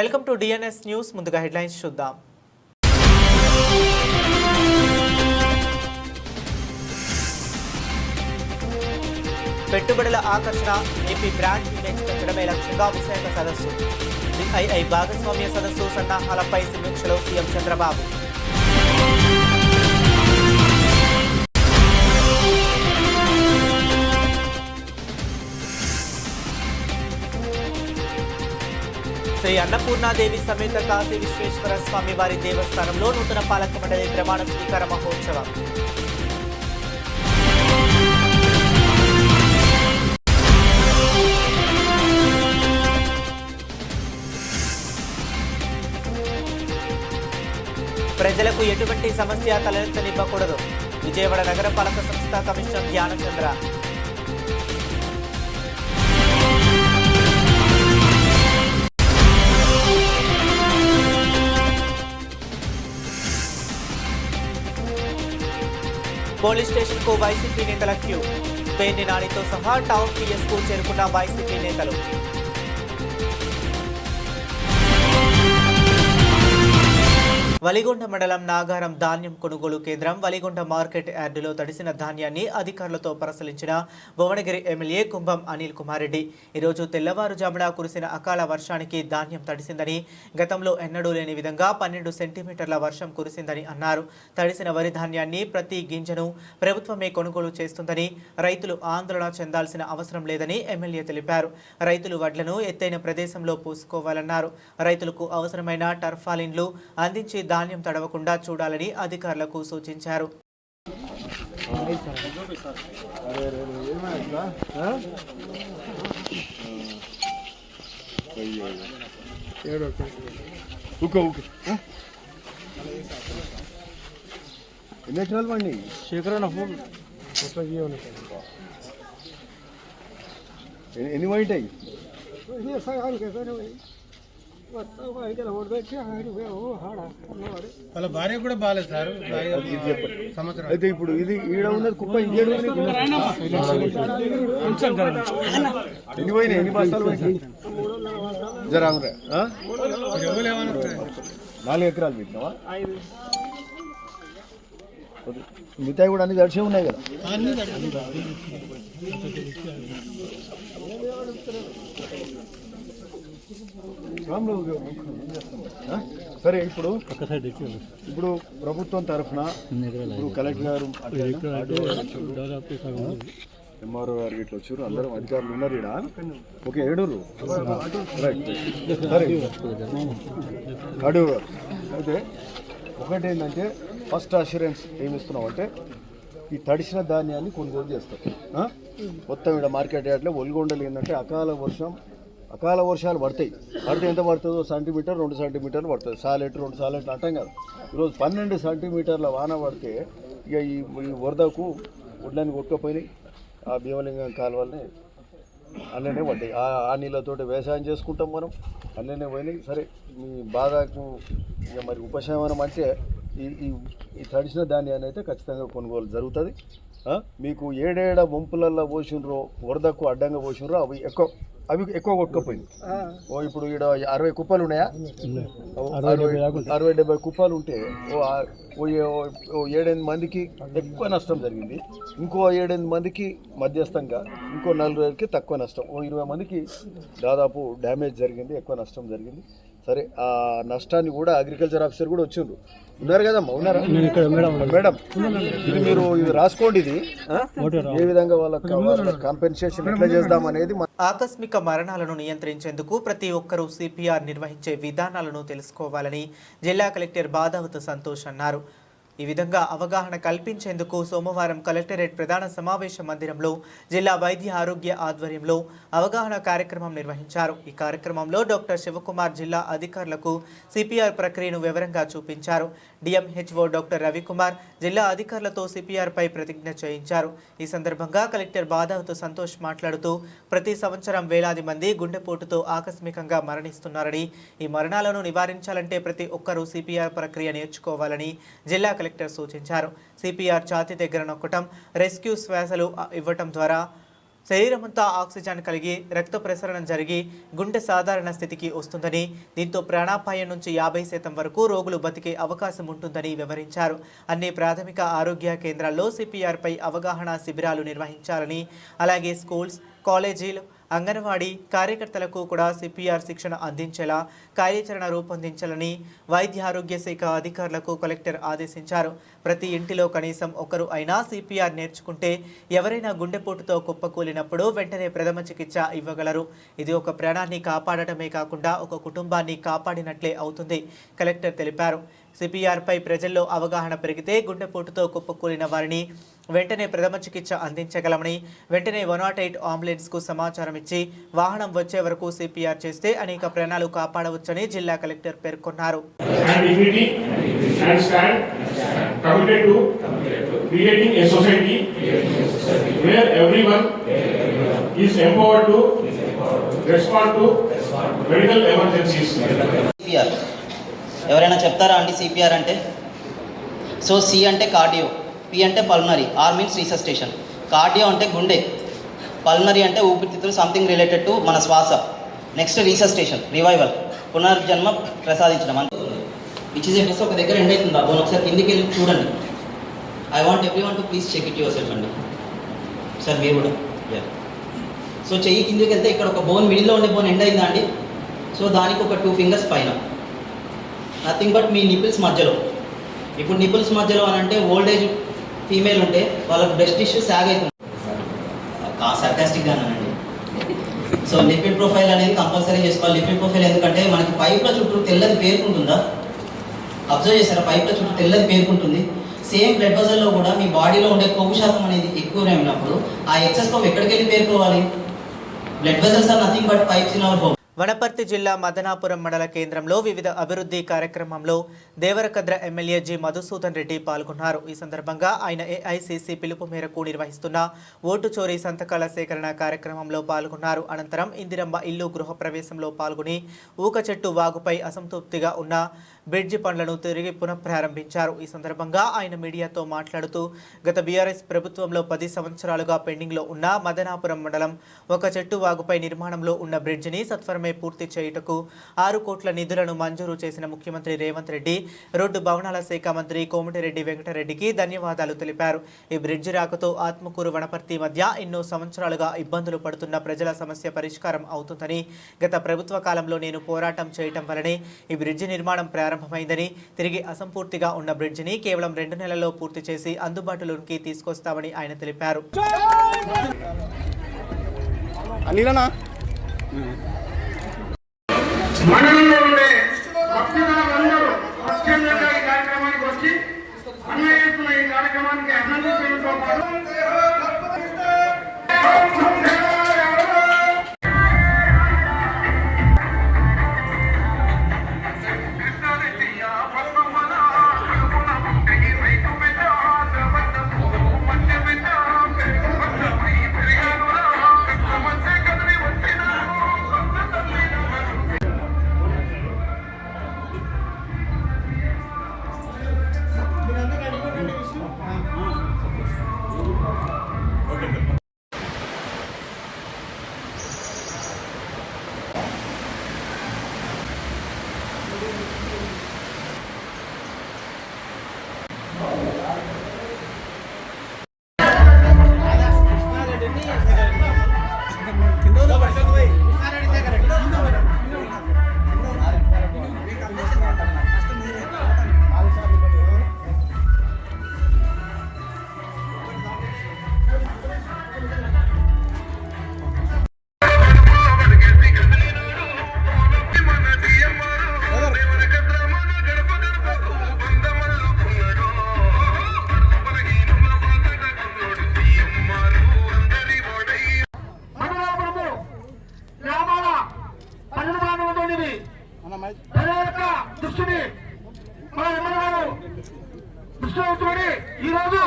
Welcome to DNS news. ముందుగా headlines చూద్దాం. పెట్టుబడుల ఆకర్షణ, ఏపీ బ్రాండ్ ఇమేజ్ పెంచడమే లక్ష్యంగా విశాఖ సదస్సు. సిఐఐ భాగస్వామ్య సదస్సు సన్నాహాలపై సమీక్షలో సీఎం చంద్రబాబు. శ్రీ అన్నపూర్ణాదేవి సమేత కాశీ విశ్వేశ్వర స్వామి వారి దేవస్థానంలో నూతన పాలక మండలి ప్రమాణ స్వీకార మహోత్సవం. ప్రజలకు ఎటువంటి సమస్య తలెత్తనివ్వకూడదు. విజయవాడ నగరపాలక సంస్థ కమిషనర్ ధ్యానచంద్ర. పోలీస్ స్టేషన్ కు వైసీపీ నేతల క్యూ. పేర్ని నానితో సహా టౌన్ పిఎస్ కు చేరుకున్న వైసీపీ నేతలు. వలిగొండ మండలం నాగారం ధాన్యం కొనుగోలు కేంద్రం వలిగొండ మార్కెట్ యార్డులో తడిసిన ధాన్యాన్ని అధికారులతో పరిశీలించిన భువనగిరి ఎమ్మెల్యే కుంభం అనిల్ కుమార్ రెడ్డి. ఈరోజు తెల్లవారుజామున కురిసిన అకాల వర్షానికి ధాన్యం తడిసిందని, గతంలో ఎన్నడూ లేని విధంగా 12 సెంటీమీటర్ల వర్షం కురిసిందని అన్నారు. తడిసిన వరి ధాన్యాన్ని ప్రతి గింజను ప్రభుత్వమే కొనుగోలు చేస్తుందని, రైతులు ఆందోళన చెందాల్సిన అవసరం లేదని ఎమ్మెల్యే తెలిపారు. రైతులు వడ్లను ఎత్తైన ప్రదేశంలో పూసుకోవాలన్నారు. రైతులకు అవసరమైన టర్ఫాలిన్లు అందించి ధాన్యం తడవకుండా చూడాలని అధికారులకు సూచించారు. ఎన్ని పోయింటాయి? వాళ్ళ భార్య కూడా బాగాలేదు సార్. అయితే ఇప్పుడు ఇది ఈడ ఉన్నది కుప్ప ఇంకేడు ఎన్ని పోయినాయి? ఎన్ని బస్తాలు పోయినాయి? జరామరా 4 ఎకరాలు పెట్టినావా? మిగతా కూడా అన్ని దర్శనం ఉన్నాయి కదా. సరే, ఇప్పుడు ప్రభుత్వం తరఫున ఇప్పుడు కలెక్టర్ గారు, ఎంఆర్ఓ గారు ఇట్లా వచ్చారు, అందరూ అధికారులు ఉన్నారు ఇక్కడ. Okay, Eduru right. సరే, అడూరు. అయితే ఒకటి ఏంటంటే ఫస్ట్ అష్యూరెన్స్ ఏమి ఇస్తున్నాం అంటే ఈ తడిసిన ధాన్యాన్ని కొనుగోలు చేస్తాం. మొత్తం ఇక్కడ మార్కెట్ యార్డ్లో ఒలిగొండలు ఏంటంటే అకాల వర్షాలు పడితే ఎంత పడుతుందో సెంటీమీటర్ 2 సెంటీమీటర్లు పడుతుంది. సాలెట్లు 2 సాలెట్లు అంటాం కదా. ఈరోజు 12 సెంటీమీటర్ల వాన పడితే ఇక ఈ వరదకు వడ్లని కొట్టుకపోయినాయి. ఆ భీమలింగం కాలువల్ని అల్లనే పడ్డాయి. ఆ నీళ్ళతోటి వ్యవసాయం చేసుకుంటాం మనం, అల్లనే పోయినాయి. సరే, మీ బాధకు ఇక మరి ఉపశమనం అంటే ఈ తడిసిన ధాన్యాన్ని అయితే ఖచ్చితంగా కొనుగోలు జరుగుతుంది. మీకు ఏడేడ వంపులల్లో పోసినరో, వరదకు అడ్డంగా పోసినరో అవి ఎక్కువ కొట్టుకపోయింది. ఇప్పుడు ఇక్కడ 60 కుప్పలు ఉన్నాయా? 60-70 కుప్పలు ఉంటే 7-8 మందికి ఎక్కువ నష్టం జరిగింది. ఇంకో 7-8 మందికి మధ్యస్థంగా, ఇంకో 4 తక్కువ నష్టం. 20 మందికి దాదాపు డ్యామేజ్ జరిగింది, ఎక్కువ నష్టం జరిగింది. సరే, ఆ నష్టాన్ని కూడా అగ్రికల్చర్ ఆఫీసర్ కూడా వచ్చిండ్రు. ఉన్నారు కదమ్మా? ఉన్నారా మేడం? ఇది మీరు ఇది రాసుకోండి. ఇది ఏ విధంగా వాళ్ళకి కాంపెన్సేషన్ ఎట్లా చేద్దాం అనేది. ఆకస్మిక మరణాలను నియంత్రించేందుకు ప్రతి ఒక్కరూ సిపిఆర్ నిర్వహించే విధానాలను తెలుసుకోవాలని జిల్లా కలెక్టర్ బాదావత్ సంతోష్ అన్నారు. ఈ విధంగా అవగాహన కల్పించేందుకు సోమవారం కలెక్టరేట్ ప్రధాన సమావేశ మందిరంలో జిల్లా వైద్య ఆరోగ్య ఆధ్వర్యంలో అవగాహన కార్యక్రమం నిర్వహించారు. ఈ కార్యక్రమంలో డాక్టర్ శివకుమార్ జిల్లా అధికారులకు సిపిఆర్ ప్రక్రియను వివరంగా చూపించారు. డిఎంహెచ్ఓ డాక్టర్ రవికుమార్ జిల్లా అధికారులతో సిపిఆర్ పై ప్రతిజ్ఞ చేయించారు. ఈ సందర్భంగా కలెక్టర్ బాదావత్ సంతోష్ మాట్లాడుతూ ప్రతి సంవత్సరం వేలాది మంది గుండెపోటుతో ఆకస్మికంగా మరణిస్తున్నారని, ఈ మరణాలను నివారించాలంటే ప్రతి ఒక్కరూ సిపిఆర్ ప్రక్రియ నేర్చుకోవాలని జిల్లా కలెక్టర్ సూచించారు. సిపిఆర్ ఛాతీ దగ్గర నొక్కటం, రెస్క్యూ శ్వాసలు ఇవ్వటం ద్వారా శరీరమంతా ఆక్సిజన్ కలిగి రక్త ప్రసరణ జరిగి గుండె సాధారణ స్థితికి వస్తుందని, దీంతో ప్రాణాపాయం నుంచి 50% వరకు రోగులు బతికే అవకాశం ఉంటుందని వివరించారు. అన్ని ప్రాథమిక ఆరోగ్య కేంద్రాల్లో సిపిఆర్పై అవగాహన శిబిరాలు నిర్వహించాలని, అలాగే స్కూల్స్, కాలేజీలు, అంగన్వాడీ కార్యకర్తలకు కూడా సిపిఆర్ శిక్షణ అందించేలా కార్యాచరణ రూపొందించాలని వైద్య ఆరోగ్య శాఖ అధికారులకు కలెక్టర్ ఆదేశించారు. ప్రతి ఇంటిలో కనీసం ఒకరు అయినా సిపిఆర్ నేర్చుకుంటే ఎవరైనా గుండెపోటుతో కుప్పకూలినప్పుడు వెంటనే ప్రథమ చికిత్స ఇవ్వగలరు. ఇది ఒక ప్రాణాన్ని కాపాడటమే కాకుండా ఒక కుటుంబాన్ని కాపాడినట్లే అవుతుంది కలెక్టర్ తెలిపారు. సిపిఆర్పై ప్రజల్లో అవగాహన పెరిగితే గుండెపోటుతో కుప్పకూలిన వారిని వెంటనే ప్రథమ చికిత్స అందించగలమని, వెంటనే 108 అంబులెన్స్కు సమాచారం ఇచ్చి వాహనం వచ్చే వరకు సిపిఆర్ చేస్తే అనేక ప్రాణాలు కాపాడవచ్చని జిల్లా కలెక్టర్ పేర్కొన్నారు. ఎవరైనా చెప్తారా అండి సిపిఆర్ అంటే? సో సి అంటే కార్డియో, పి అంటే pulmonary, are means resuscitation. Cardio అంటే గుండె, పల్మనరీ అంటే ఊపిరితిత్తులు, సంథింగ్ రిలేటెడ్ టు మన శ్వాస. నెక్స్ట్ రీసస్టేషన్, రివైవల్, పునర్జన్మ ప్రసాదించడం. విచ్ ఇస్ ఎస్ ఒక దగ్గర ఎండ్ అవుతుందా బోన్? ఒకసారి కిందికి వెళ్ళి చూడండి. I want every one to please check it yourself అండి. సార్ మీరు కూడా. సో చెయ్యి కిందికి వెళ్తే ఇక్కడ ఒక బోన్, మిడిల్లో ఉండే బోన్ ఎండ్ అయిందా అండి? సో దానికి ఒక 2 ఫింగర్స్ పైన, నథింగ్ బట్ మీ నిపుల్స్ మధ్యలో. ఇప్పుడు నిపుల్స్ మధ్యలో అని అంటే ఓల్డ్ ఏజ్ ఫీమేల్ ఉంటే వాళ్ళకి బ్రెస్ట్ టిష్యూ సాగ్ అవుతుంది. సర్కాస్టిక్గా అనండి. సో లిపిడ్ ప్రొఫైల్ అనేది కంపల్సరీ చేసుకోవాలి. లిపిడ్ ప్రొఫైల్ ఎందుకంటే మనకి పైప్ల చుట్టూ తెల్లది పేరుకుంటుందా? అబ్జర్వ్ చేశారా? పైప్ల చుట్టూ తెల్లది పేరుకుంటుంది. సేమ్ బ్లడ్ వెజల్లో కూడా మీ బాడీలో ఉండే కొవ్వు శాతం అనేది ఎక్కువనే ఉన్నప్పుడు ఆ ఎక్సెస్ కొవ్వు ఎక్కడికి వెళ్ళి పేరుకోవాలి? Blood vessels are nothing but pipes in our home. Wanaparthy జిల్లా మదనాపురం మండల కేంద్రంలో వివిధ అభివృద్ధి కార్యక్రమంలో దేవరకద్ర ఎమ్మెల్యే జి మధుసూదన్ రెడ్డి పాల్గొన్నారు. ఈ సందర్భంగా ఆయన ఏఐసిసి పిలుపు మేరకు నిర్వహిస్తున్న ఓటు చోరీ సంతకాల సేకరణ కార్యక్రమంలో పాల్గొన్నారు. అనంతరం ఇందిరమ్మ ఇల్లు గృహప్రవేశంలో పాల్గొని ఊక చెట్టు వాగుపై అసంతృప్తిగా ఉన్న బ్రిడ్జి పనులను తిరిగి పునఃప్రారంభించారు. ఈ సందర్భంగా ఆయన మీడియాతో మాట్లాడుతూ గత బీఆర్ఎస్ ప్రభుత్వంలో 10 సంవత్సరాలుగా పెండింగ్లో ఉన్న మదనాపురం మండలం ఒక చెట్టు వాగుపై నిర్మాణంలో ఉన్న బ్రిడ్జిని సత్వరమే పూర్తి చేయుటకు 6 కోట్ల నిధులను మంజూరు చేసిన ముఖ్యమంత్రి రేవంత్ రెడ్డి, రోడ్డు భవనాల శాఖ మంత్రి కోమటిరెడ్డి వెంకటరెడ్డికి ధన్యవాదాలు తెలిపారు. ఈ బ్రిడ్జి రాకతో ఆత్మకూరు వనపర్తి మధ్య ఎన్నో సంవత్సరాలుగా ఇబ్బందులు పడుతున్న ప్రజల సమస్య పరిష్కారం అవుతుందని, గత ప్రభుత్వ కాలంలో నేను పోరాటం చేయటం వల్లనే ఈ బ్రిడ్జి నిర్మాణం ప్రారంభమైందని, తిరిగి అసంపూర్తిగా ఉన్న బ్రిడ్జిని కేవలం 2 నెలల్లో పూర్తి చేసి అందుబాటులోకి తీసుకొస్తామని ఆయన తెలిపారు. మండలంలో ఉండే భక్తులందరూ స్వచ్ఛందంగా ఈ కార్యక్రమానికి వచ్చి అన్వయిస్తున్న ఈ కార్యక్రమానికి అభినందించడంతో పాటు దృష్టిని మన ఎమ్మెల్యేగారు దృష్టిలో ఉంచుకొని ఈ రోజు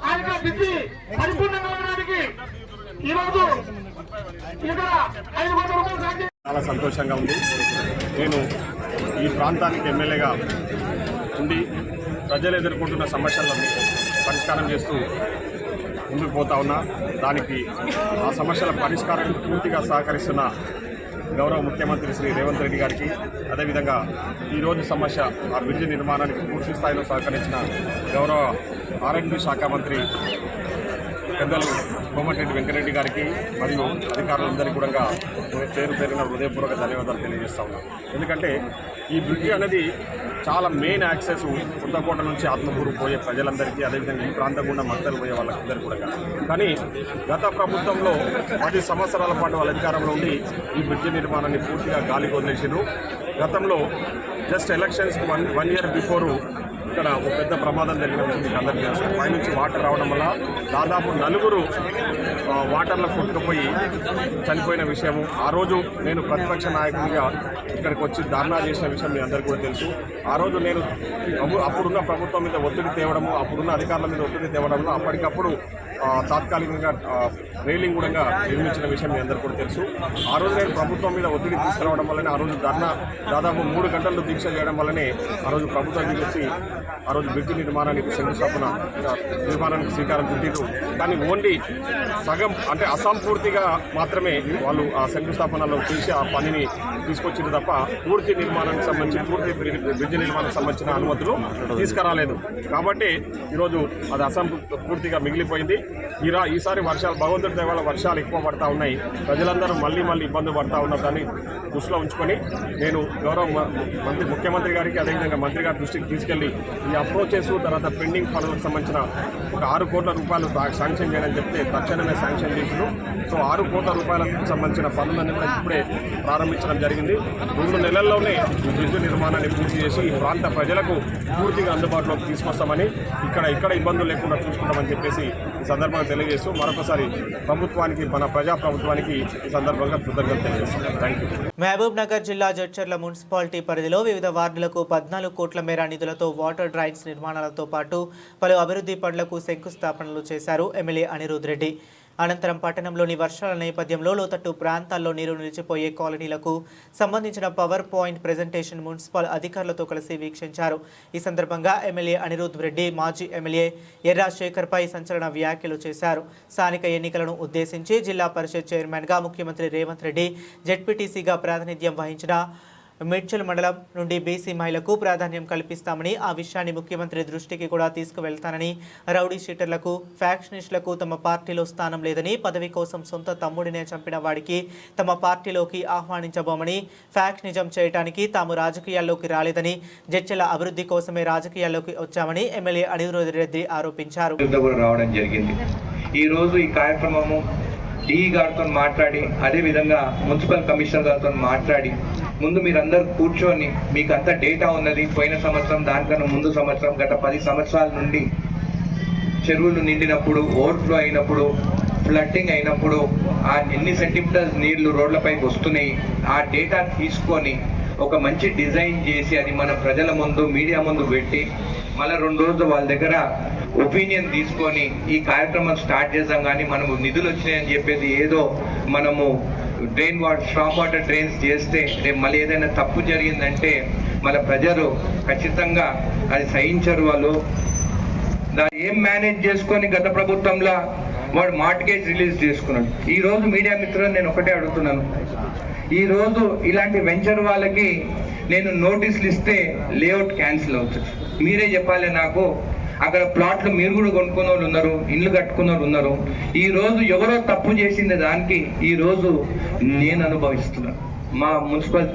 ఆయన బిజీ పరిపూర్ణంగా ఉండడానికి ఈ రోజు ఇక్కడ 5 కోట్ల రూపాయలు చాలా సంతోషంగా ఉంది. నేను ఈ ప్రాంతానికి ఎమ్మెల్యేగా ఉండి ప్రజలు ఎదుర్కొంటున్న సమస్యలను పరిష్కారం చేస్తూ ముందుకు పోతా ఉన్నా. దానికి ఆ సమస్యల పరిష్కారానికి పూర్తిగా సహకరిస్తున్న గౌరవ ముఖ్యమంత్రి శ్రీ రేవంత్ రెడ్డి గారికి, అదేవిధంగా ఈరోజు సమస్య ఆ బ్రిడ్జి నిర్మాణానికి పూర్తి స్థాయిలో సహకరించిన గౌరవ ఆర్ఎండ్బి శాఖ మంత్రి పెద్దలు కోమటిరెడ్డి వెంకటరెడ్డి గారికి మరియు అధికారులందరికీ కూడా పేరు పేరున హృదయపూర్వక ధన్యవాదాలు తెలియజేస్తా ఉన్నాం. ఎందుకంటే ఈ బ్రిడ్జి అనేది చాలా మెయిన్ యాక్సెస్ కొత్తకోట నుంచి ఆత్మకూరు పోయే ప్రజలందరికీ, అదేవిధంగా ఈ ప్రాంతం గుండా మద్దతు పోయే వాళ్ళందరికీ కూడా. కానీ గత ప్రభుత్వంలో 10 సంవత్సరాల పాటు వాళ్ళ అధికారంలో ఉండి ఈ బ్రిడ్జి నిర్మాణాన్ని పూర్తిగా గాలికి వదిలేసారు. గతంలో just elections one year before ఇక్కడ ఒక పెద్ద ప్రమాదం జరిగిన విషయం మీకు అందరికీ తెలుసు. పైనుంచి వాటర్ రావడం వల్ల దాదాపు 4 వాటర్లో కొట్టుకుపోయి చనిపోయిన విషయము. ఆ రోజు నేను ప్రతిపక్ష నాయకుడిగా ఇక్కడికి వచ్చి ధర్నా చేసిన విషయం మీ అందరికీ కూడా తెలుసు. ఆ రోజు నేను అప్పుడున్న ప్రభుత్వం మీద ఒత్తిడి తేవడము, అప్పుడున్న అధికారుల మీద ఒత్తిడి తేవడంలో అప్పటికప్పుడు తాత్కాలికంగా రైలింగ్ కూడా నిర్మించిన విషయం మీ అందరికీ కూడా తెలుసు. ఆ రోజు నేను ప్రభుత్వం మీద ఒత్తిడి తీసుకురావడం వల్లనే ఆ రోజు ధర్నా దాదాపు 3 గంటలు దీక్ష చేయడం వల్లనే ఆ రోజు ప్రభుత్వం దిగేసి ఆ రోజు బ్రిడ్జి నిర్మాణానికి నిర్మాణానికి శ్రీకారం చుట్టిరు. కానీ ఓన్లీ సగం అంటే అసంపూర్తిగా మాత్రమే వాళ్ళు ఆ శంకుస్థాపనలో చేసి ఆ పనిని తీసుకొచ్చింది తప్ప పూర్తి నిర్మాణానికి సంబంధించి బ్రిడ్జి నిర్మాణానికి సంబంధించిన అనుమతులు తీసుకురాలేదు. కాబట్టి ఈరోజు అది అసంపూర్తిగా మిగిలిపోయింది. ఈసారి వర్షాలు భగవంతుడి దయ వల్ల వర్షాలు ఎక్కువ పడతా ఉన్నాయి. ప్రజలందరూ మళ్ళీ ఇబ్బంది పడతా ఉన్నారు. దాన్ని దృష్టిలో ఉంచుకొని నేను గౌరవ ముఖ్యమంత్రి గారికి, అదేవిధంగా మంత్రి గారి దృష్టికి తీసుకెళ్లి ఈ అప్రోచెస్ తర్వాత పెండింగ్ పనులకు సంబంధించిన ఒక 6 కోట్ల రూపాయలు శాంక్షన్ చేయడం చెప్తే తక్షణమే శాంక్షన్ చేసినారు. సో 6 కోట్ల రూపాయలకు సంబంధించిన పనులన్నీ కూడా ఇప్పుడే ప్రారంభించడం జరిగింది. 2 నెలల్లోనే ఈ బ్రిడ్జి నిర్మాణాన్ని పూర్తి చేసి ఈ ప్రాంత ప్రజలకు పూర్తిగా అందుబాటులోకి తీసుకొస్తామని, ఇక్కడ ఇబ్బందులు లేకుండా చూసుకుంటామని చెప్పేసి ఈ సందర్భంగా తెలియజేస్తూ మరొకసారి ప్రభుత్వానికి, మన ప్రజాప్రభుత్వానికి ఈ సందర్భంగా కృతజ్ఞతలు తెలియజేస్తాం. Thank you. మహబూబ్ నగర్ జిల్లా జడ్చర్ల మున్సిపాలిటీ పరిధిలో వివిధ వార్డులకు 14 కోట్ల మేర నిధులతో వాటర్ డ్రైన్స్ నిర్మాణాలతో పాటు పలు అభివృద్ధి పనులకు శంకుస్థాపనలు చేశారు ఎమ్మెల్యే అనిరుద్ రెడ్డి. అనంతరం పట్టణంలోని వర్షాల నేపథ్యంలో లోతట్టు ప్రాంతాల్లో నీరు నిలిచిపోయే కాలనీలకు సంబంధించిన పవర్ పాయింట్ ప్రెజెంటేషన్ మున్సిపల్ అధికారులతో కలిసి వీక్షించారు. ఈ సందర్భంగా ఎమ్మెల్యే అనిరుద్ రెడ్డి మాజీ ఎమ్మెల్యే ఎర్రా శేఖర్పై సంచలన వ్యాఖ్యలు చేశారు. స్థానిక ఎన్నికలను ఉద్దేశించి జిల్లా పరిషత్ చైర్మన్గా ముఖ్యమంత్రి రేవంత్ రెడ్డి, జెడ్పీటీసీగా ప్రాతినిధ్యం వహించిన మేడ్చల్ మండలం నుండి బీసీ మహిళలకు ప్రాధాన్యం కల్పిస్తామని, ఆ విషయాన్ని ముఖ్యమంత్రి దృష్టికి కూడా తీసుకువెళ్తానని, రౌడీ షీటర్లకు, ఫ్యాక్షనిస్టులకు తమ పార్టీలో స్థానం లేదని, పదవి కోసం సొంత తమ్ముడినే చంపిన వాడికి తమ పార్టీలోకి ఆహ్వానించబోమని, ఫ్యాక్షనిజం చేయడానికి తాము రాజకీయాల్లోకి రాలేదని, జడ్చల అభివృద్ధి కోసమే రాజకీయాల్లోకి వచ్చామని ఎమ్మెల్యే అనిరుద్ రెడ్డి ఆరోపించారు. ఈ రోజు ఈ కార్యక్రమము డిఈ గారితో మాట్లాడి, అదేవిధంగా మున్సిపల్ కమిషనర్ గారితో మాట్లాడి, ముందు మీరందరూ కూర్చొని మీకు అంత డేటా ఉన్నది. పోయిన సంవత్సరం, దానికన్నా ముందు సంవత్సరం, గత 10 సంవత్సరాల నుండి చెరువులు నిండినప్పుడు, ఓవర్ఫ్లో అయినప్పుడు, ఫ్లడ్డింగ్ అయినప్పుడు ఆ ఎన్ని సెంటీమీటర్స్ నీళ్లు రోడ్లపైకి వస్తున్నాయి, ఆ డేటా తీసుకొని ఒక మంచి డిజైన్ చేసి అది మన ప్రజల ముందు, మీడియా ముందు పెట్టి మళ్ళీ 2 రోజులు వాళ్ళ దగ్గర ఒపీనియన్ తీసుకొని ఈ కార్యక్రమం స్టార్ట్ చేద్దాం. కానీ మనము నిధులు వచ్చినాయని చెప్పేది ఏదో మనము స్ట్రాంగ్ వాటర్ డ్రైన్స్ చేస్తే రేపు మళ్ళీ ఏదైనా తప్పు జరిగిందంటే మన ప్రజలు ఖచ్చితంగా అది సహించరు. వాళ్ళు దాన్ని ఏం మేనేజ్ చేసుకొని గత ప్రభుత్వంలో వాడు మార్ట్గేజ్ రిలీజ్ చేసుకున్నాడు. ఈ రోజు మీడియా మిత్రులు నేను ఒకటే అడుగుతున్నాను, ఈ రోజు ఇలాంటి వెంచర్ వాళ్ళకి నేను నోటీసులు ఇస్తే లేఅవుట్ క్యాన్సిల్ అవుతుంది. మీరే చెప్పాలి నాకు. అక్కడ ప్లాట్లు మీరు కూడా కొనుక్కున్న వాళ్ళు ఉన్నారు, ఇల్లు కట్టుకున్న వాళ్ళు ఉన్నారు. ఈ రోజు ఎవరో తప్పు చేసింది దానికి ఈ రోజు నేను అనుభవిస్తున్నాను. మా మున్సిపల్,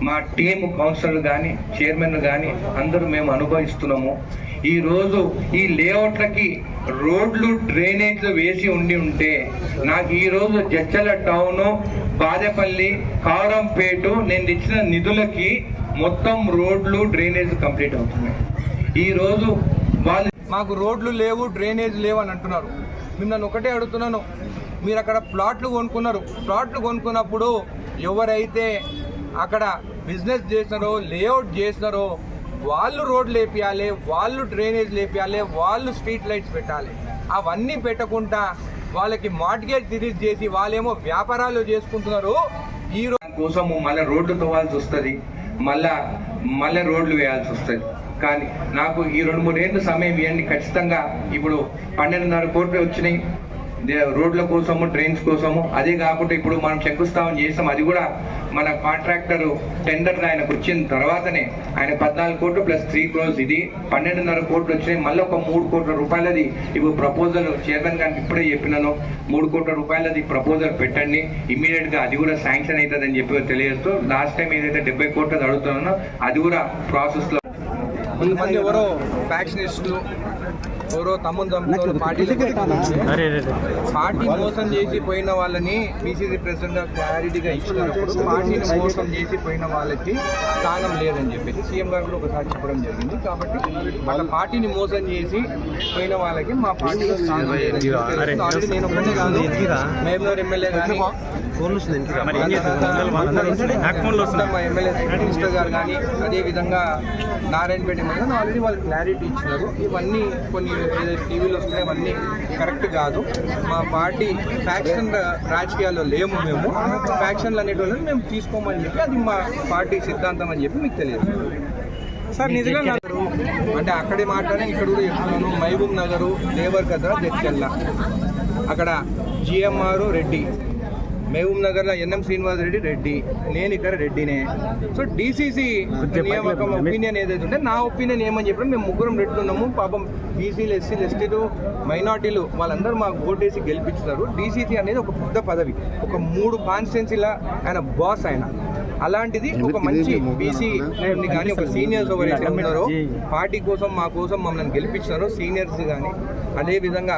మా టీమ్ కౌన్సిలర్ కానీ, చైర్మన్ కానీ అందరూ మేము అనుభవిస్తున్నాము. ఈ రోజు ఈ లేఅవుట్లకి రోడ్లు, డ్రైనేజ్లు వేసి ఉంటే నాకు ఈ రోజు జడ్చల టౌన్, బాదేపల్లి, కారంపేట నేను ఇచ్చిన నిధులకి మొత్తం రోడ్లు, డ్రైనేజ్ కంప్లీట్ అవుతున్నాయి. ఈ రోజు వాళ్ళు మాకు రోడ్లు లేవు, డ్రైనేజ్ లేవు అని అంటున్నారు. మేము నన్ను ఒకటే అడుగుతున్నాను, మీరు అక్కడ ప్లాట్లు కొనుక్కున్నారు. ప్లాట్లు కొనుక్కున్నప్పుడు ఎవరైతే అక్కడ బిజినెస్ చేసినారో, లేఅవుట్ చేసినారో వాళ్ళు రోడ్లు లేపియాలి, వాళ్ళు డ్రైనేజ్ లేపియాలి, వాళ్ళు స్ట్రీట్ లైట్స్ పెట్టాలి. అవన్నీ పెట్టకుండా వాళ్ళకి మార్ట్గేజ్ రిలీజ్ చేసి వాళ్ళేమో వ్యాపారాలు చేసుకుంటున్నారు. ఈ రోజు కోసము మళ్ళీ రోడ్లు తవ్వాల్సి వస్తుంది, మళ్ళీ రోడ్లు వేయాల్సి వస్తుంది. కానీ నాకు ఈ 2-3 ఏళ్ళు సమయం ఇవన్నీ ఖచ్చితంగా ఇప్పుడు 12.5 కోట్లు వచ్చినాయి రోడ్ల కోసము, డ్రైన్స్ కోసము. అదే కాకుండా ఇప్పుడు మనం శంకుస్థాపన చేసాం, అది కూడా మన కాంట్రాక్టర్ టెండర్ ఆయనకు వచ్చిన తర్వాతనే ఆయన 14 కోట్లు ప్లస్ 3 crores, ఇది 12.5 కోట్లు వచ్చినాయి. మళ్ళీ ఒక 3 కోట్ల రూపాయలది ఇప్పుడు ప్రపోజల్ చైర్మన్ గారికి ఇప్పుడే చెప్పినాను, 3 కోట్ల రూపాయలది ప్రపోజల్ పెట్టండి, ఇమీడియట్ గా అది కూడా శాంక్షన్ అవుతుందని చెప్పి తెలియజేస్తూ, లాస్ట్ టైం ఏదైతే 70 కోట్లు అడుగుతున్నానో అది కూడా ప్రాసెస్ లో. కొంతమంది ఎవరో ఫ్యాక్షనిస్టులు ఎవరో తమ్ముడు పార్టీ మోసం చేసి పోయిన వాళ్ళని బీసీసీ ప్రెసిడెంట్ గా క్లారిటీగా ఇచ్చినప్పుడు పార్టీని మోసం చేసి పోయిన వాళ్ళకి స్థానం లేదని చెప్పేసి సీఎం గారు కూడా ఒకసారి చెప్పడం జరిగింది. కాబట్టి వాళ్ళ పార్టీని మోసం చేసి పోయిన వాళ్ళకి మా పార్టీలో స్థానం లేదని ఆల్రెడీ నేను ఒక్కనే కాదు, మేమునూరు ఎమ్మెల్యే కానీ మా ఎమ్మెల్యే మినిస్టర్ గారు కానీ, అదేవిధంగా నారాయణపేట ఎమ్మెల్యే ఆల్రెడీ వాళ్ళు క్లారిటీ ఇచ్చినారు. ఇవన్నీ కొన్ని టీవీలో వస్తున్నాయి, ఇవన్నీ కరెక్ట్ కాదు. మా పార్టీ ఫ్యాక్షన్ రాజకీయాల్లో లేము, మేము ఫ్యాక్షన్లు అనేటువంటి మేము తీసుకోమని చెప్పి అది మా పార్టీ సిద్ధాంతం అని చెప్పి మీకు తెలియదు సార్. నిజంగా అంటే అక్కడే మాట్లాడే ఇక్కడ కూడా చెప్తున్నాను, మహబూబ్ నగరు, దేవరకద్ర, జడ్చెల్ల, అక్కడ జిఎంఆర్ రెడ్డి, మహబూబ్ నగర్లో ఎన్ఎం శ్రీనివాస్ రెడ్డి, నేను ఇక్కడ రెడ్డినే. సో డీసీసీ నియామకం ఒపీనియన్ ఏదైతే ఉంటే నా ఒపీనియన్ ఏమని చెప్పడం, మేము ముగ్గురం రెడ్డి ఉన్నాము, పాపం బీసీలు, ఎస్సీలు, ఎస్టీలు, మైనార్టీలు వాళ్ళందరూ మాకు ఓటేసి గెలిపించుతారు. డీసీసీ అనేది ఒక పెద్ద పదవి, ఒక 3 కాన్స్టిట్యున్సీల ఆయన బాస్ ఆయన. అలాంటిది ఒక మంచి బీసీ కానీ ఒక సీనియర్స్ ఎవరైతే ఉన్నారో పార్టీ కోసం మా కోసం మమ్మల్ని గెలిపించినారో సీనియర్స్ కానీ, అదేవిధంగా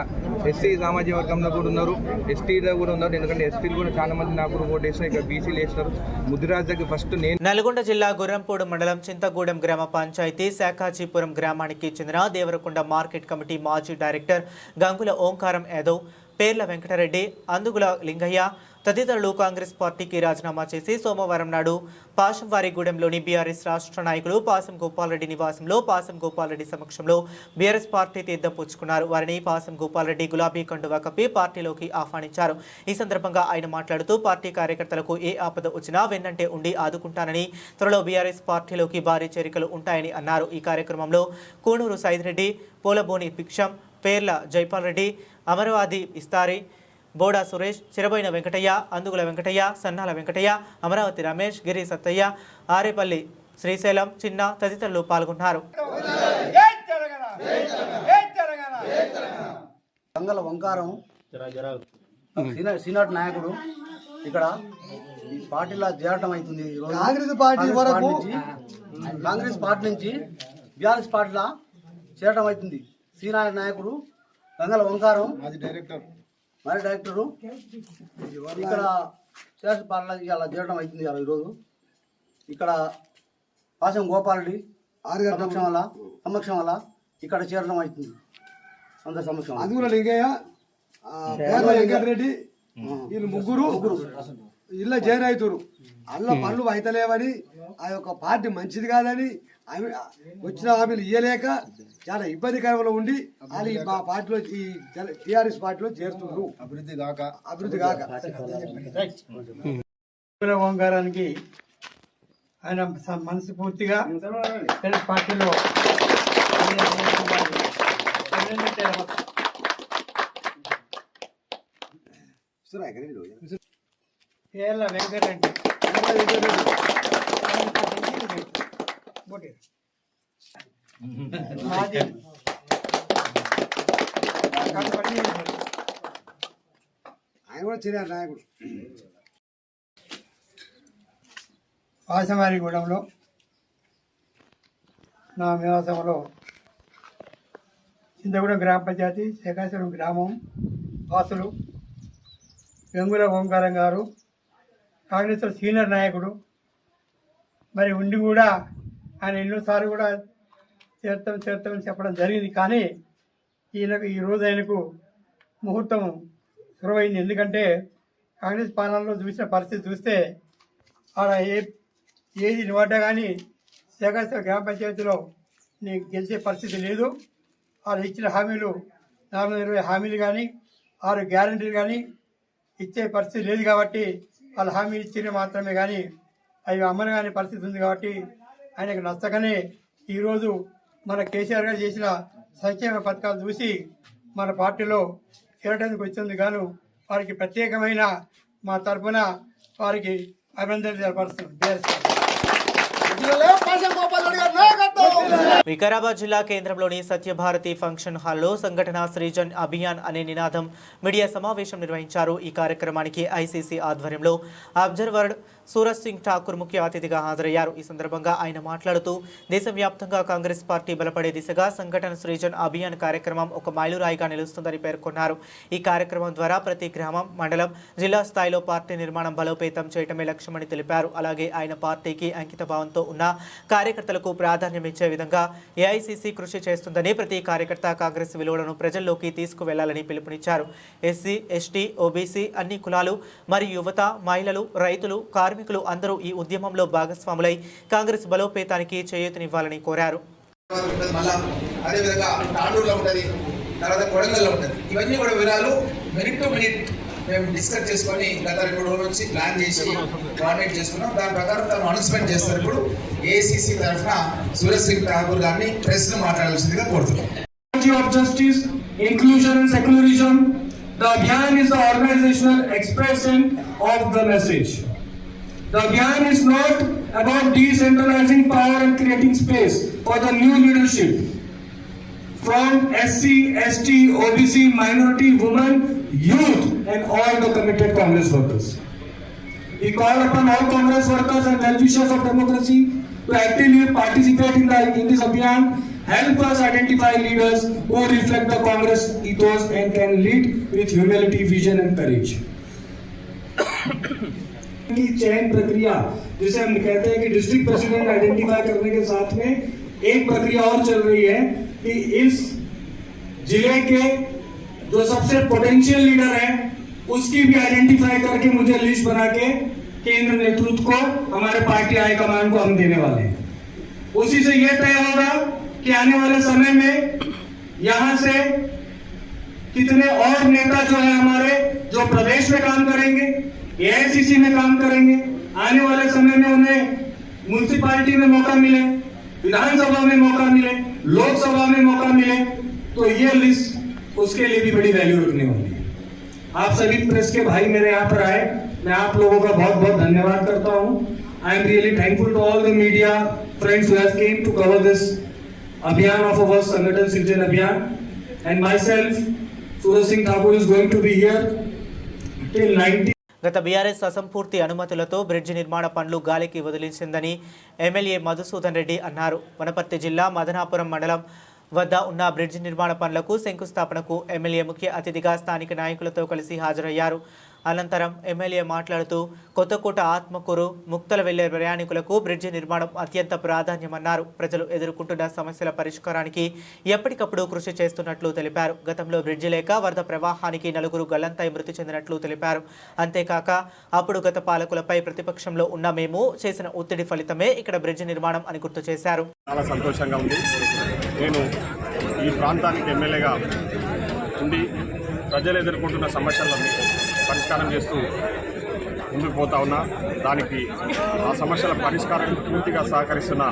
ఎస్సీ సామాజిక వర్గంలో కూడా ఉన్నారు, ఎస్టీలో కూడా ఉన్నారు. ఎందుకంటే ఎస్టీలు కూడా చాలా మంది నాకు ఓటు వేసినారు, ఇక్కడ బీసీలు వేసినారు. ముదిరాజ్ దగ్గర ఫస్ట్ నేను. నల్గొండ జిల్లా గుర్రంపూడి మండలం చింతగూడెం గ్రామ పంచాయతీ శాఖాజీపురం గ్రామానికి చెందిన దేవరకొండ మార్కెట్ కమిటీ మాజీ డైరెక్టర్ గంగుల ఓంకారం యాదవ్, పేర్ల వెంకటరెడ్డి, అందుగుల లింగయ్య తదితరులు కాంగ్రెస్ పార్టీకి రాజీనామా చేసి సోమవారం నాడు పాశంవారిగూడెంలోని బీఆర్ఎస్ రాష్ట్ర నాయకులు పాసం గోపాలరెడ్డి నివాసంలో పాసం గోపాలరెడ్డి సమక్షంలో బీఆర్ఎస్ పార్టీ తీర్థం పుచ్చుకున్నారు. వారిని పాసం గోపాలరెడ్డి గులాబీ కండువా కప్పి పార్టీలోకి ఆహ్వానించారు. ఈ సందర్భంగా ఆయన మాట్లాడుతూ పార్టీ కార్యకర్తలకు ఏ ఆపద వచ్చినా వెన్నంటే ఉండి ఆదుకుంటానని, త్వరలో బీఆర్ఎస్ పార్టీలోకి భారీ చేరికలు ఉంటాయని అన్నారు. ఈ కార్యక్రమంలో కూనూరు సైదిరెడ్డి, పోలబోని భిక్షం, పేర్ల జైపాల్ రెడ్డి, అమరవాది ఇస్తారి, బోడా సురేష్, చిరబోయిన వెంకటయ్య, అందుగుల వెంకటయ్య, సన్నాల వెంకటయ్య, అమరావతి రమేష్, గిరి సత్తయ్య, ఆరేపల్లి శ్రీశైలం, చిన్న తదితరులు పాల్గొన్నారు. గంగల ఓంకారం సీనియర్ నాయకుడు ఇక్కడ ఈ పార్టీలో చేరటం అవుతుంది. కాంగ్రెస్ పార్టీ నుంచి బీఆర్ఎస్ పార్టీలో చేరటం అవుతుంది. సీనియర్ నాయకుడు గంగల ఓంకారం మరి డైరెక్టరు ఇక్కడ చేసిన పార్టీలో ఇలా చేరటం అవుతుంది. ఈరోజు ఇక్కడ పాసం గోపాలరెడ్డి సమక్షం వల్ల ఇక్కడ చేరడం అవుతుంది. అంత సమక్షం అందులో లింగయ్య, వెంకటరెడ్డి వీళ్ళు ముగ్గురు ఇళ్ళ చేరైతురు. అల్ల పనులు అయితలేవని, ఆ యొక్క పార్టీ మంచిది కాదని, వచ్చిన హామీలు ఇయ్యలేక చాలా ఇబ్బందికరంలో ఉండి వాళ్ళు మా పార్టీలో, ఈ టీఆర్ఎస్ పార్టీలో చేరుతున్నారు. అభివృద్ధి కాక ఓంకారానికి ఆయన మనస్ఫూర్తిగా పార్టీలో పేర్ల వెంకటరెడ్డి మాజీ ఆయన కూడా చిన్న నాయకుడు. పాశంవారిగూడెంలో నా నివాసంలో చింతగూడెం గ్రామ పంచాయతీ శేఖాచలం గ్రామం వాసులు గంగుల ఓంకారం గారు కాంగ్రెస్ సీనియర్ నాయకుడు. మరి ఉండి కూడా ఆయన ఎన్నోసార్లు కూడా చేరుతామని చెప్పడం జరిగింది. కానీ ఈరోజు ఆయనకు ముహూర్తం సురవైంది. ఎందుకంటే కాంగ్రెస్ పాలనలో చూసిన పరిస్థితి చూస్తే ఆడ ఏది నోటా కానీ శేఖాచలం గ్రామ పంచాయతీలో నీకు గెలిచే పరిస్థితి లేదు. వాళ్ళు ఇచ్చిన హామీలు 420 హామీలు కానీ 6 గ్యారంటీలు కానీ ఇచ్చే పరిస్థితి లేదు. కాబట్టి వాళ్ళు హామీలు ఇచ్చిన మాత్రమే కానీ అవి అమలు కాని పరిస్థితి ఉంది. కాబట్టి ఆయనకు నచ్చకనే ఈరోజు మన కేసీఆర్ గారు చేసిన సంక్షేమ పథకాలు చూసి మన పార్టీలో చేరడానికి వచ్చింది గాను వారికి ప్రత్యేకమైన మా తరఫున వారికి అభినందనలు తెలపరుస్తున్నాం. వికారాబాద్ జిల్లా కేంద్రంలోని సత్యభారతి ఫంక్షన్ హాల్లో సంఘటన సృజన్ అభియాన్ అనే నినాదం మీడియా సమావేశం నిర్వహించారు. ఈ కార్యక్రమానికి ఐసీసీ ఆధ్వర్యంలో అబ్జర్వర్ సూరజ్ సింగ్ ఠాకూర్ ముఖ్య అతిథిగా హాజరయ్యారు. ఈ సందర్భంగా ఆయన మాట్లాడుతూ దేశవ్యాప్తంగా కాంగ్రెస్ పార్టీ బలపడే దిశగా సంఘటన సృజన్ అభియాన్ కార్యక్రమం ఒక మైలురాయిగా నిలుస్తుందని పేర్కొన్నారు. ఈ కార్యక్రమం ద్వారా ప్రతి గ్రామం, మండలం, జిల్లా స్థాయిలో పార్టీ నిర్మాణం బలోపేతం చేయడమే లక్ష్యమని తెలిపారు. అలాగే ఆయన పార్టీకి అంకిత భావంతో ఉన్న కార్యకర్తలకు ప్రాధాన్యం ఇచ్చే విధంగా ఏఐసీసీ కృషి చేస్తుందని, ప్రతి కార్యకర్త కాంగ్రెస్ విలువలను ప్రజల్లోకి తీసుకువెళ్లాలని పిలుపునిచ్చారు. ఎస్సీ, ఎస్టీ, ఓబీసీ, అన్ని కులాలు మరియు యువత, మహిళలు, రైతులు, కార్మికులు అందరూ ఈ ఉద్యమంలో భాగస్వాములై కాంగ్రెస్ బలోపేతానికి చేయూతనివ్వాలని కోరారు. ఇవన్నీ కూడా వివరాలు మినిట్ టు మినిట్ మేము డిస్కస్ చేసుకొని గత 2 రోజుల నుంచి ప్లాన్ చేసి కోఆర్డినేట్ చేసుకున్నాం. దాని ప్రకారం తను అనౌన్స్మెంట్ చేస్తారు. ఇప్పుడు ఏఐసీసీ తరఫున సూరజ్ సింగ్ ఠాకూర్ గారిని ప్రెస్ ను మాట్లాడాల్సిందిగా కోరుతున్నాం. Of justice, inclusion and secularism, the Abhiyan is the organizational expression of the message. The Abhiyan is not about decentralizing power and creating space for the new leadership from SC, ST, OBC, minority, women, youth and all the committed Congress workers. We call upon all Congress workers and well-wishers of democracy to actively participate in this Abhiyan. Help us identify leaders who reflect the Congress ethos and can lead with humility, vision and courage. की चयन प्रक्रिया जिसे हम कहते हैं कि district president identify करने के साथ में एक प्रक्रिया और चल रही है कि इस जिले के जो सबसे पोटेंशियल लीडर है उसकी भी आइडेंटिफाई करके मुझे लिस्ट बना के केंद्र नेतृत्व को, हमारे पार्टी हाईकमान को हम देने वाले हैं. उसी से यह तय होगा कि आने वाले समय में यहाँ से कितने और नेता जो है हमारे जो प्रदेश में काम करेंगे, एआईसीसी में काम करेंगे, आने वाले समय में उन्हें म्युनिसिपैलिटी में मौका मिले, विधानसभा में मौका मिले, लोकसभा में मौका मिले, तो ये लिस्ट उसके लिए भी बड़ी वैल्यू रखने वाली है. आप सभी प्रेस के भाई मेरे यहाँ पर आए, मैं आप लोगों का बहुत बहुत धन्यवाद करता हूँ. I am really thankful to all the media friends who have came to cover this Abhiyan of our Sangathan Sirjan Abhiyan, and myself, Suraj Singh Thakur, is going to be here till 90. గత BRS అసంపూర్తి అనుమతులతో bridge నిర్మాణ పనులు గాలికి వదిలించిందని MLA Madhusudan Reddy అన్నారు. వనపర్తి జిల్లా మదనాపురం మండలం వద్ద ఉన్న bridge నిర్మాణ పనులకు శంకుస్థాపనకు ఎమ్మెల్యే ముఖ్య అతిథిగా స్థానిక నాయకులతో కలిసి హాజరయ్యారు. అనంతరం ఎమ్మెల్యే మాట్లాడుతూ కొత్తకోట, ఆత్మకూరు, ముక్తల వెళ్లే ప్రయాణికులకు బ్రిడ్జి నిర్మాణం అత్యంత ప్రాధాన్యమన్నారు. ప్రజలు ఎదుర్కొంటున్న సమస్యల పరిష్కారానికి ఎప్పటికప్పుడు కృషి చేస్తున్నట్లు తెలిపారు. గతంలో బ్రిడ్జి లేక వరద ప్రవాహానికి 4 గల్లంతై మృతి చెందినట్లు తెలిపారు. అంతేకాక అప్పుడు గత పాలకులపై ప్రతిపక్షంలో ఉన్న మేము చేసిన ఒత్తిడి ఫలితమే ఇక్కడ బ్రిడ్జి నిర్మాణం అని గుర్తు చేశారు. చాలా సంతోషంగా ఉంది. నేను ఈ ప్రాంతానికి ఎమ్మెల్యేగా ఉండి ప్రజలు ఎదుర్కొంటున్న సమస్యలన్నీ పరిష్కారం చేస్తూ ముందుకు పోతా ఉన్నా. దానికి ఆ సమస్యల పరిష్కారానికి పూర్తిగా సహకరిస్తున్న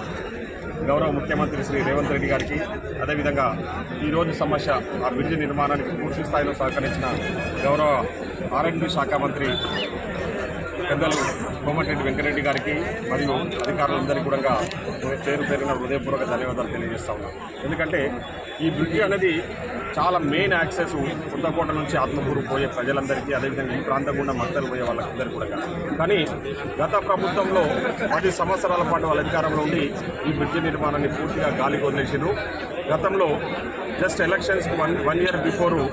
గౌరవ ముఖ్యమంత్రి శ్రీ రేవంత్ రెడ్డి గారికి, అదేవిధంగా ఈరోజు సమస్య ఆ బ్రిడ్జి నిర్మాణానికి పూర్తి స్థాయిలో సహకరించిన గౌరవ ఆర్ఎండ్బి శాఖ మంత్రి పెద్దలు కోమటిరెడ్డి వెంకటరెడ్డి గారికి మరియు అధికారులందరికీ కూడా పేరు పేరున హృదయపూర్వక ధన్యవాదాలు తెలియజేస్తా ఉన్నాం. ఎందుకంటే ఈ బ్రిడ్జి అనేది చాలా మెయిన్ యాక్సెస్ కొత్తకోట నుంచి ఆత్మకూరు పోయే ప్రజలందరికీ, అదేవిధంగా ఈ ప్రాంతం గుండా మద్దతు పోయే వాళ్ళందరికీ కూడా. కానీ గత ప్రభుత్వంలో 10 సంవత్సరాల పాటు వాళ్ళ అధికారంలో ఉండి ఈ బ్రిడ్జి నిర్మాణాన్ని పూర్తిగా గాలికి వదిలేసారు. గతంలో జస్ట్ ఎలక్షన్స్కి వన్ ఇయర్ బిఫోరు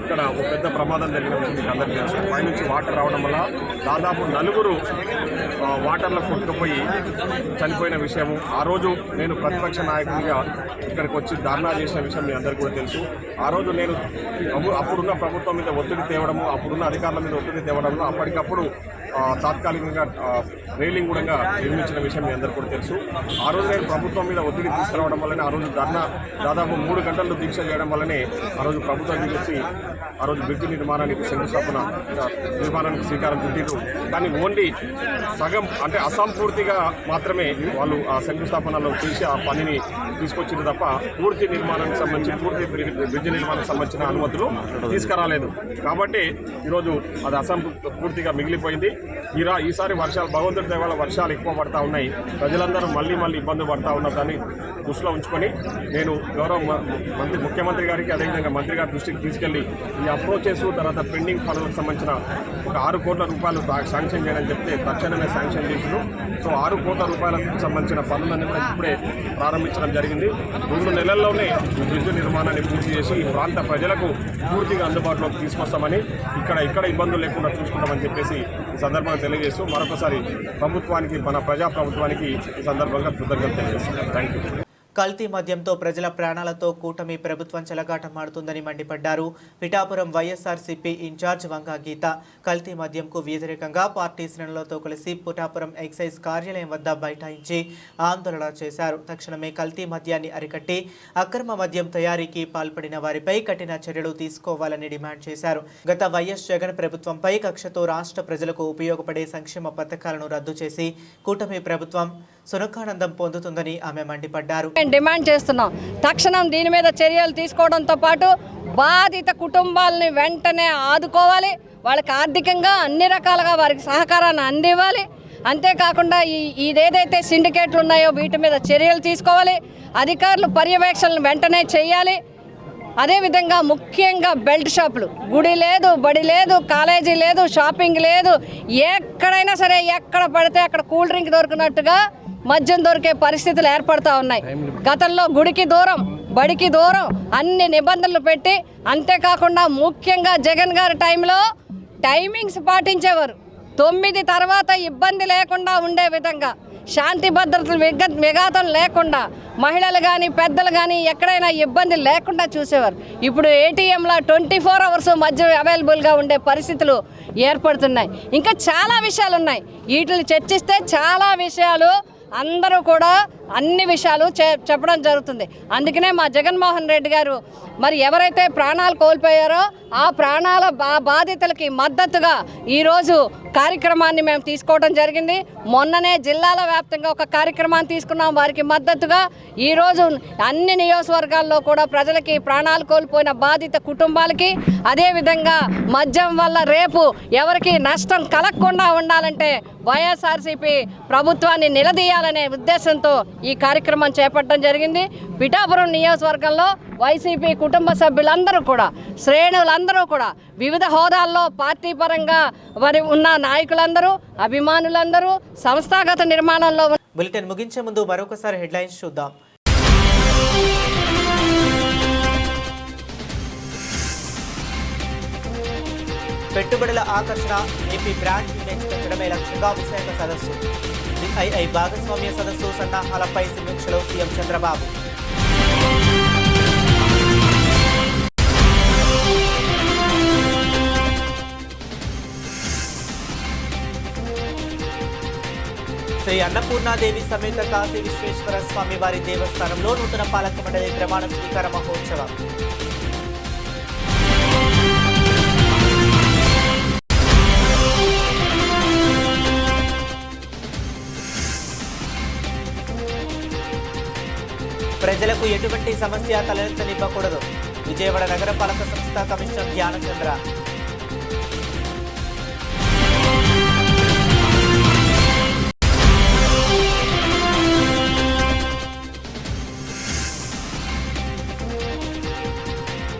ఇక్కడ ఒక పెద్ద ప్రమాదం జరిగిన విషయం మీకు అందరికీ తెలుసు. పైనుంచి వాటర్ రావడం వల్ల దాదాపు 4 వాటర్లో కొట్టుకుపోయి చనిపోయిన విషయము. ఆ రోజు నేను ప్రతిపక్ష నాయకునిగా ఇక్కడికి వచ్చి ధర్నా చేసిన విషయం మీ అందరికీ కూడా తెలుసు. ఆ రోజు నేను అప్పుడున్న ప్రభుత్వం మీద ఒత్తిడి తేవడము, అప్పుడున్న అధికారుల మీద ఒత్తిడి తేవడంలో అప్పటికప్పుడు తాత్కాలికంగా రైలింగ్ కూడా నిర్మించిన విషయం మీ అందరికీ కూడా తెలుసు. ఆ రోజు నేను ప్రభుత్వం మీద ఒత్తిడి తీసుకురావడం వల్లనే ఆ రోజు ధర్నా దాదాపు 3 గంటలు దీక్ష చేయడం వల్లనే ఆ రోజు ప్రభుత్వం చూసి ఆ రోజు బ్రిడ్జి నిర్మాణానికి శంకుస్థాపన నిర్మాణానికి శ్రీకారం చుట్టారు. కానీ ఓన్లీ సగం అంటే అసంపూర్తిగా మాత్రమే వాళ్ళు ఆ శంకుస్థాపనలో చేసి ఆ పనిని తీసుకొచ్చింది తప్ప పూర్తి నిర్మాణానికి సంబంధించి బ్రిడ్జి నిర్మాణానికి సంబంధించిన అనుమతులు తీసుకురాలేదు. కాబట్టి ఈరోజు అది అసంపూర్తిగా మిగిలిపోయింది. ఈసారి వర్షాలు భగవంతుడి దయ వల్ల వర్షాలు ఎక్కువ పడతా ఉన్నాయి. ప్రజలందరూ మళ్ళీ ఇబ్బంది పడతా ఉన్న దాన్ని దృష్టిలో ఉంచుకొని నేను గౌరవ ముఖ్యమంత్రి గారికి అదేవిధంగా మంత్రి గారి దృష్టికి తీసుకెళ్లి ఈ అప్రోచెస్ తర్వాత పెండింగ్ పనులకు సంబంధించిన ఒక 6 కోట్ల రూపాయలు శాంక్షన్ చేయని చెప్తే తక్షణమే శాంక్షన్ చేసారు. సో 6 కోట్ల రూపాయలకు సంబంధించిన పనులన్నీ కూడా ఇప్పుడే ప్రారంభించడం జరిగింది. 2 నెలల్లోనే ఈ బ్రిడ్జ్ నిర్మాణాన్ని పూర్తి చేసి ఈ ప్రాంత ప్రజలకు పూర్తిగా అందుబాటులోకి తీసుకొస్తామని ఇక్కడ ఇబ్బందులు లేకుండా చూసుకుంటామని చెప్పేసి ఈ సందర్భంగా తెలియజేస్తూ మరొకసారి ప్రభుత్వానికి మన ప్రజాప్రభుత్వానికి ఈ సందర్భంగా కృతజ్ఞతలు తెలియజేస్తున్నాను. Thank you. కల్తీ మద్యంతో ప్రజల ప్రాణాలతో కూటమి ప్రభుత్వం చెలగాటమాడుతుందని మండిపడ్డారు పిఠాపురం వైఎస్ఆర్సీపీ ఇన్ఛార్జ్ వంగా గీత. కల్తీ మద్యంకు వ్యతిరేకంగా పార్టీ శ్రేణులతో కలిసి పిఠాపురం ఎక్సైజ్ కార్యాలయం వద్ద బైఠాయించి ఆందోళన చేశారు. తక్షణమే కల్తీ మద్యాన్ని అరికట్టి అక్రమ మద్యం తయారీకి పాల్పడిన వారిపై కఠిన చర్యలు తీసుకోవాలని డిమాండ్ చేశారు. గత వైఎస్ జగన్ ప్రభుత్వంపై కక్షతో రాష్ట్ర ప్రజలకు ఉపయోగపడే సంక్షేమ పథకాలను రద్దు చేసి కూటమి ప్రభుత్వం సునకానందం పొందుతుందని ఆమె మండిపడ్డారు. డిమాండ్ చేస్తున్నాం. తక్షణం దీని మీద చర్యలు తీసుకోవడంతో పాటు బాధిత కుటుంబాలని వెంటనే ఆదుకోవాలి. వాళ్ళకి ఆర్థికంగా అన్ని రకాలుగా వారికి సహకారాన్ని అందివ్వాలి. అంతేకాకుండా ఇదేదైతే సిండికేట్లు ఉన్నాయో వీటి మీద చర్యలు తీసుకోవాలి. అధికారులు పర్యవేక్షణలు వెంటనే చేయాలి. అదేవిధంగా ముఖ్యంగా బెల్ట్ షాపులు, గుడి లేదు, బడి లేదు, కాలేజీ లేదు, షాపింగ్ లేదు, ఎక్కడైనా సరే ఎక్కడ పడితే అక్కడ కూల్ డ్రింక్ దొరికినట్టుగా మద్యం దొరికే పరిస్థితులు ఏర్పడుతూ ఉన్నాయి. గతంలో గుడికి దూరం, బడికి దూరం అన్ని నిబంధనలు పెట్టి, అంతేకాకుండా ముఖ్యంగా జగన్ గారి టైంలో టైమింగ్స్ పాటించేవారు. 9 తర్వాత ఇబ్బంది లేకుండా ఉండే విధంగా, శాంతి భద్రతలు విఘాతం లేకుండా, మహిళలు కానీ పెద్దలు కానీ ఎక్కడైనా ఇబ్బంది లేకుండా చూసేవారు. ఇప్పుడు ఏటీఎంలో 24 అవర్స్ మద్యం అవైలబుల్గా ఉండే పరిస్థితులు ఏర్పడుతున్నాయి. ఇంకా చాలా విషయాలు ఉన్నాయి. వీటిని చర్చిస్తే చాలా విషయాలు అందరూ కూడా అన్ని విషయాలు చెప్పడం జరుగుతుంది. అందుకనే మా జగన్మోహన్ రెడ్డి గారు మరి ఎవరైతే ప్రాణాలు కోల్పోయారో ఆ ప్రాణాల బాధితులకి మద్దతుగా ఈరోజు కార్యక్రమాన్ని మేము తీసుకోవడం జరిగింది. మొన్ననే జిల్లాల వ్యాప్తంగా ఒక కార్యక్రమాన్ని తీసుకున్నాం వారికి మద్దతుగా. ఈరోజు అన్ని నియోజకవర్గాల్లో కూడా ప్రజలకి ప్రాణాలు కోల్పోయిన బాధిత కుటుంబాలకి, అదేవిధంగా మద్యం వల్ల రేపు ఎవరికి నష్టం కలగకుండా ఉండాలంటే వైఎస్ఆర్సీపీ ప్రభుత్వాన్ని నిలదీయాలనే ఉద్దేశంతో ఈ కార్యక్రమం చేపట్టడం జరిగింది. పిఠాపురం నియోజకవర్గంలో వైసీపీ కుటుంబ సభ్యులందరూ కూడా, శ్రేణులందరూ కూడా, వివిధ హోదాల్లో పార్టీ పరంగా మరి ఉన్న నాయకులందరూ, అభిమానులందరూ సంస్థాగత నిర్మాణంలో. బులెటిన్ ముగించే ముందు మరొకసారి హెడ్లైన్స్ చూద్దాం. పెట్టుబడుల ఆకర్షణ, ఏపీ బ్రాండ్ ఇమేజ్ పెంచడమే లక్ష్యంగా విశాఖ సదస్సు. సిఐఐ భాగస్వామ్య సదస్సు సన్నాహాలపై సమీక్షలో సీఎం చంద్రబాబు. శ్రీ అన్నపూర్ణాదేవి సమేత కాశీ విశ్వేశ్వర స్వామి వారి దేవస్థానంలో నూతన పాలక మండలి ప్రమాణ స్వీకార మహోత్సవం. ప్రజలకు ఎటువంటి సమస్య తలెత్తనివ్వకూడదు. విజయవాడ నగరపాలక సంస్థ కమిషనర్ ధ్యానచంద్ర.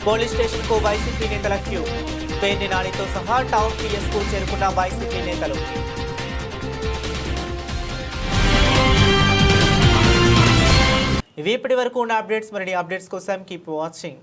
పోలీస్ స్టేషన్ కు వైసీపీ నేతల క్యూ. పేర్ని నానితో సహా టౌన్ పిఎస్ కు చేరుకున్న వైసీపీ నేతలు. ఇవి ఇప్పటి వరకు ఉన్న అప్డేట్స్. మరిన్ని అప్డేట్స్ కోసం కీప్ వాచింగ్.